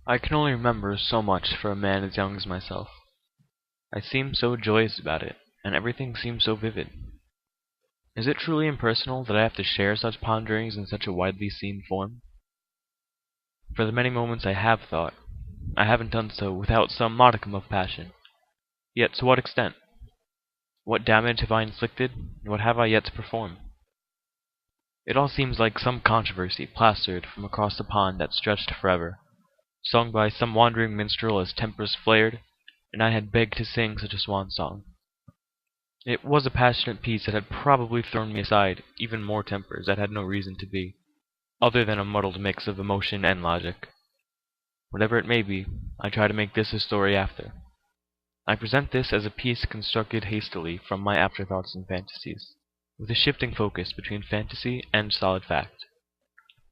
I can only remember so much for a man as young as myself. I seem so joyous about it, and everything seems so vivid. Is it truly impersonal that I have to share such ponderings in such a widely seen form? For the many moments I have thought, I haven't done so without some modicum of passion. Yet to what extent? What damage have I inflicted, and what have I yet to perform? It all seems like some controversy plastered from across a pond that stretched forever, sung by some wandering minstrel as tempers flared, and I had begged to sing such a swan song. It was a passionate piece that had probably thrown me aside even more tempers that had no reason to be, other than a muddled mix of emotion and logic. Whatever it may be, I try to make this a story after. I present this as a piece constructed hastily from my afterthoughts and fantasies, with a shifting focus between fantasy and solid fact.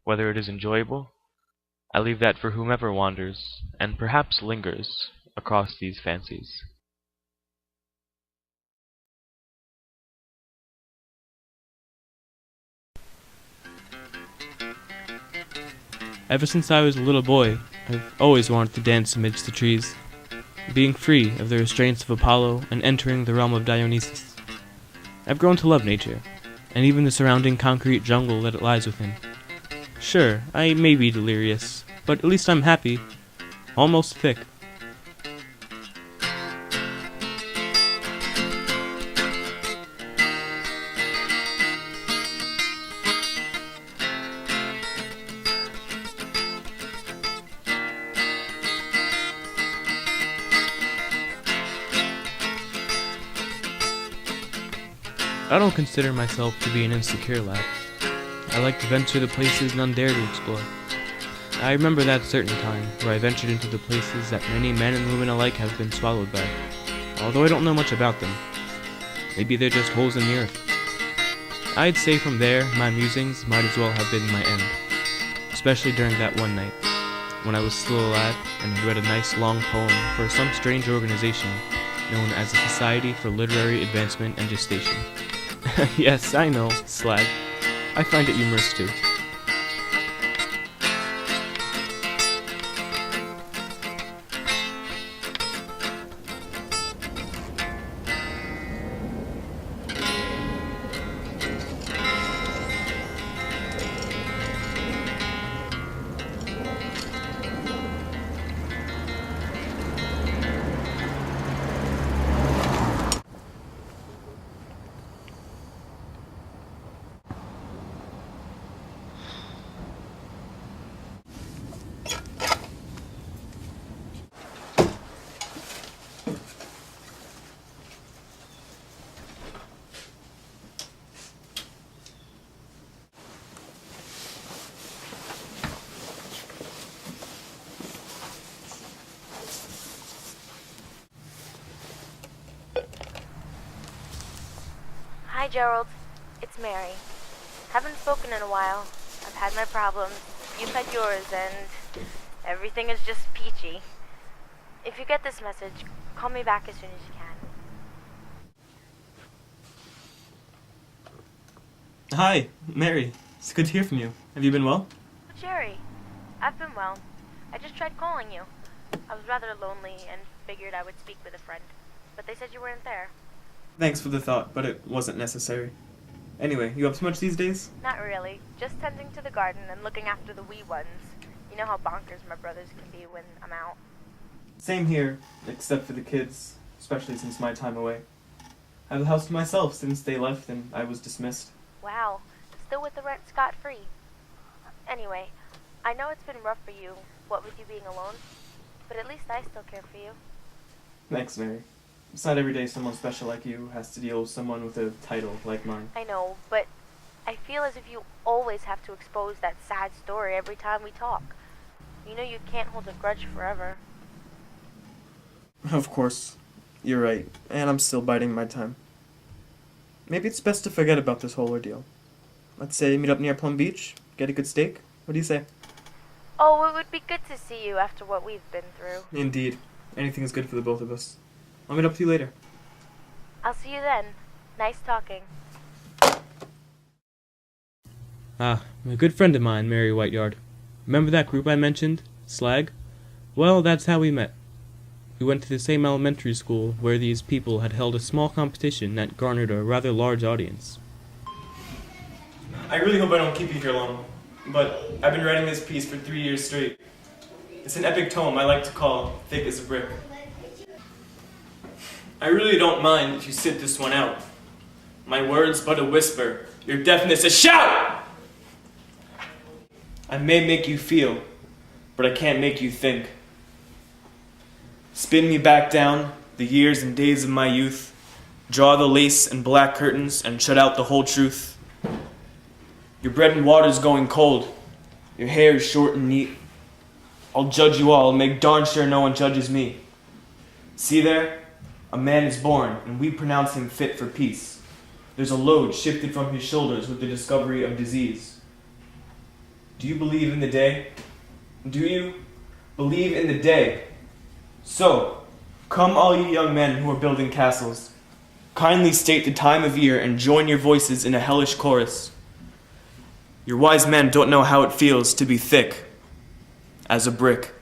Whether it is enjoyable, I leave that for whomever wanders, and perhaps lingers, across these fancies. Ever since I was a little boy, I've always wanted to dance amidst the trees, being free of the restraints of Apollo and entering the realm of Dionysus. I've grown to love nature, and even the surrounding concrete jungle that it lies within. Sure, I may be delirious, but at least I'm happy. Almost thick. I don't consider myself to be an insecure lad. I like to venture the places none dare to explore. I remember that certain time where I ventured into the places that many men and women alike have been swallowed by, although I don't know much about them. Maybe they're just holes in the earth. I'd say from there, my musings might as well have been my end, especially during that one night, when I was still a lad and had read a nice long poem for some strange organization known as the Society for Literary Advancement and Gestation. Yes, I know, slag. I find it humorous too. Hi, Gerald. It's Mary. Haven't spoken in a while. I've had my problems. You've had yours, and everything is just peachy. If you get this message, call me back as soon as you can. Hi, Mary. It's good to hear from you. Have you been well? Oh, Jerry, I've been well. I just tried calling you. I was rather lonely and figured I would speak with a friend, but they said you weren't there. Thanks for the thought, but it wasn't necessary. Anyway, you up to much these days? Not really. Just tending to the garden and looking after the wee ones. You know how bonkers my brothers can be when I'm out. Same here, except for the kids, especially since my time away. I have the house to myself since they left and I was dismissed. Wow. Still with the rent scot-free. Anyway, I know it's been rough for you, what with you being alone, but at least I still care for you. Thanks, Mary. It's not every day someone special like you has to deal with someone with a title like mine. I know, but I feel as if you always have to expose that sad story every time we talk. You know you can't hold a grudge forever. Of course. You're right, and I'm still biding my time. Maybe it's best to forget about this whole ordeal. Let's say meet up near Plum Beach, get a good steak. What do you say? Oh, it would be good to see you after what we've been through. Indeed. Anything is good for the both of us. I'll meet up with you later. I'll see you then. Nice talking. Ah, a good friend of mine, Mary Whiteyard. Remember that group I mentioned? Slag? Well, that's how we met. We went to the same elementary school where these people had held a small competition that garnered a rather large audience. I really hope I don't keep you here long, but I've been writing this piece for 3 years straight. It's an epic tome I like to call Thick as a Brick. I really don't mind if you sit this one out. My words but a whisper, your deafness a shout! I may make you feel, but I can't make you think. Spin me back down the years and days of my youth. Draw the lace and black curtains and shut out the whole truth. Your bread and water's going cold. Your hair is short and neat. I'll judge you all and make darn sure no one judges me. See there? A man is born, and we pronounce him fit for peace. There's a load shifted from his shoulders with the discovery of disease. Do you believe in the day? Do you believe in the day? So, come all you young men who are building castles. Kindly state the time of year and join your voices in a hellish chorus. Your wise men don't know how it feels to be thick as a brick.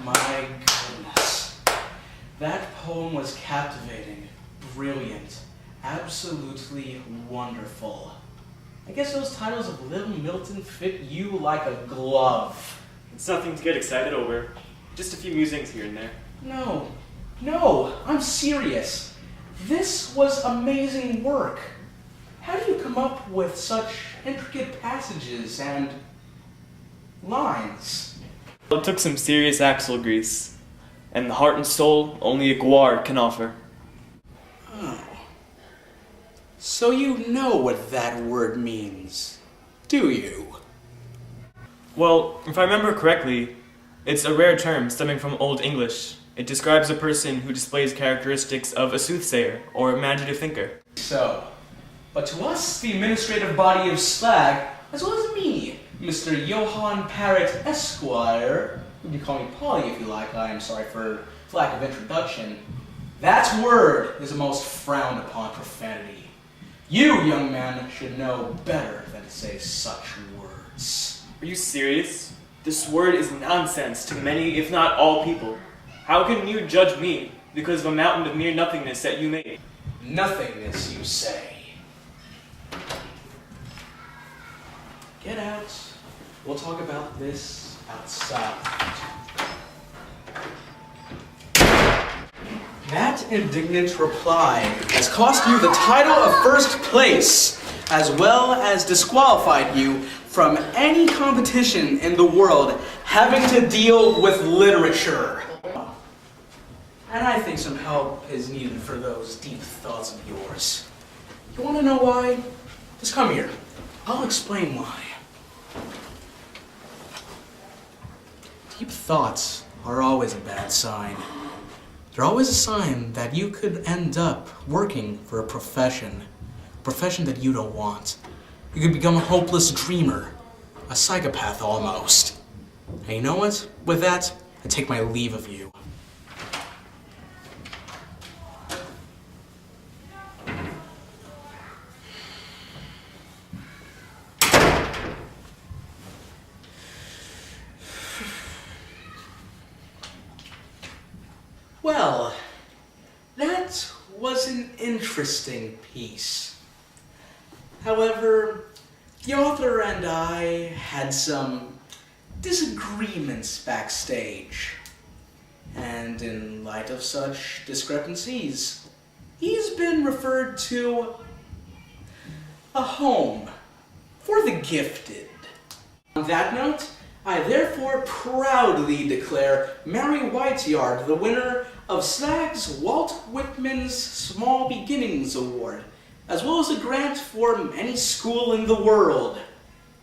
My goodness. That poem was captivating, brilliant, absolutely wonderful. I guess those titles of Little Milton fit you like a glove. It's nothing to get excited over. Just a few musings here and there. No, I'm serious. This was amazing work. How do you come up with such intricate passages and lines? It took some serious axle grease, and the heart and soul only a guar can offer. Oh. So you know what that word means, do you? Well, if I remember correctly, it's a rare term stemming from Old English. It describes a person who displays characteristics of a soothsayer or imaginative thinker. So, but to us, the administrative body of Slag, as well as me, Mr. Johann Parrott Esquire, you can call me Polly if you like, I am sorry for lack of introduction, that word is the most frowned upon profanity. You, young man, should know better than to say such words. Are you serious? This word is nonsense to many, if not all people. How can you judge me because of a mountain of mere nothingness that you made? Nothingness, you say. Get out. We'll talk about this outside. That indignant reply has cost you the title of first place, as well as disqualified you from any competition in the world having to deal with literature. And I think some help is needed for those deep thoughts of yours. You want to know why? Just come here. I'll explain why. Deep thoughts are always a bad sign. They're always a sign that you could end up working for a profession that you don't want. You could become a hopeless dreamer, a psychopath almost. And you know what? With that, I take my leave of you. Well, that was an interesting piece. However, the author and I had some disagreements backstage. And in light of such discrepancies, he's been referred to a home for the gifted. On that note, I therefore proudly declare Mary Whiteyard the winner of Slag's Walt Whitman's Small Beginnings Award, as well as a grant for any school in the world.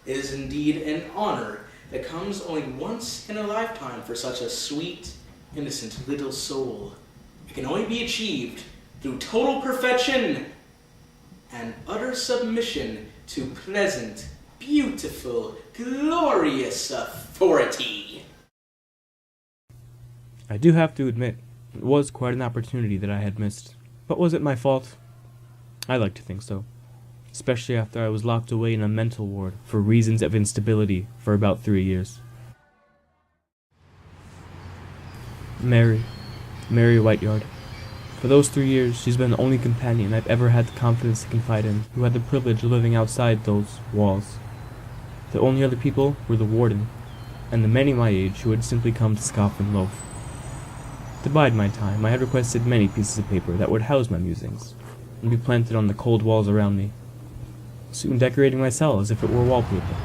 It is indeed an honor that comes only once in a lifetime for such a sweet, innocent little soul. It can only be achieved through total perfection and utter submission to pleasant, beautiful, glorious authority. I do have to admit, it was quite an opportunity that I had missed. But was it my fault? I like to think so. Especially after I was locked away in a mental ward for reasons of instability for about 3 years. Mary Whiteyard. For those 3 years, she's been the only companion I've ever had the confidence to confide in, who had the privilege of living outside those walls. The only other people were the warden, and the many my age who had simply come to scoff and loaf. To bide my time, I had requested many pieces of paper that would house my musings, and be planted on the cold walls around me, soon decorating my cell as if it were wallpaper.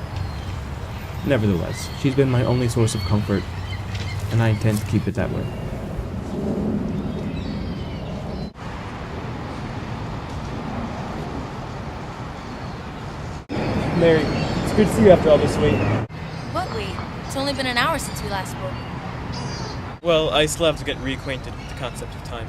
Nevertheless, she's been my only source of comfort, and I intend to keep it that way. Mary, it's good to see you after all this wait. What wait? It's only been an hour since we last spoke. Well, I still have to get reacquainted with the concept of time.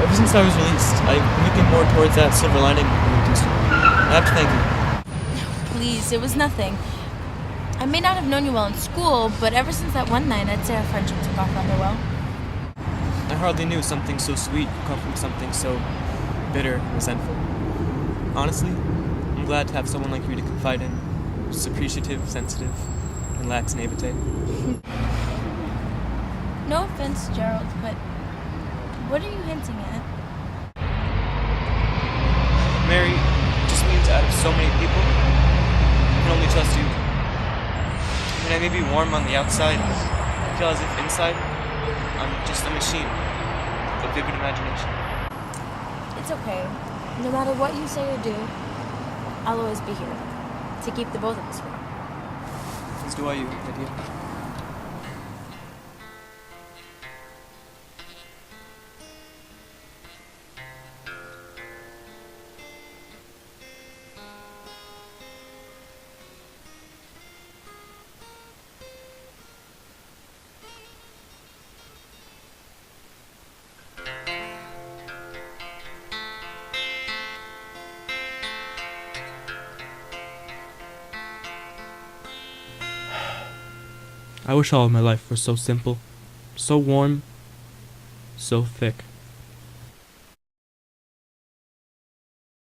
Ever since I was released, I've been looking more towards that silver lining. I have to thank you. Please, it was nothing. I may not have known you well in school, but ever since that one night, I'd say our friendship took off rather well. I hardly knew something so sweet could come from something so bitter and resentful. Honestly, I'm glad to have someone like you to confide in, who's appreciative, sensitive, and lacks naivete. No offense, Gerald, but what are you hinting at? Mary, it just means out of so many people, I can only trust you. I mean, I may be warm on the outside, I feel as if inside, I'm just a machine with a vivid imagination. It's okay. No matter what you say or do, I'll always be here to keep the both of us warm. As do I you, Lydia. I wish all of my life were so simple, so warm, so thick.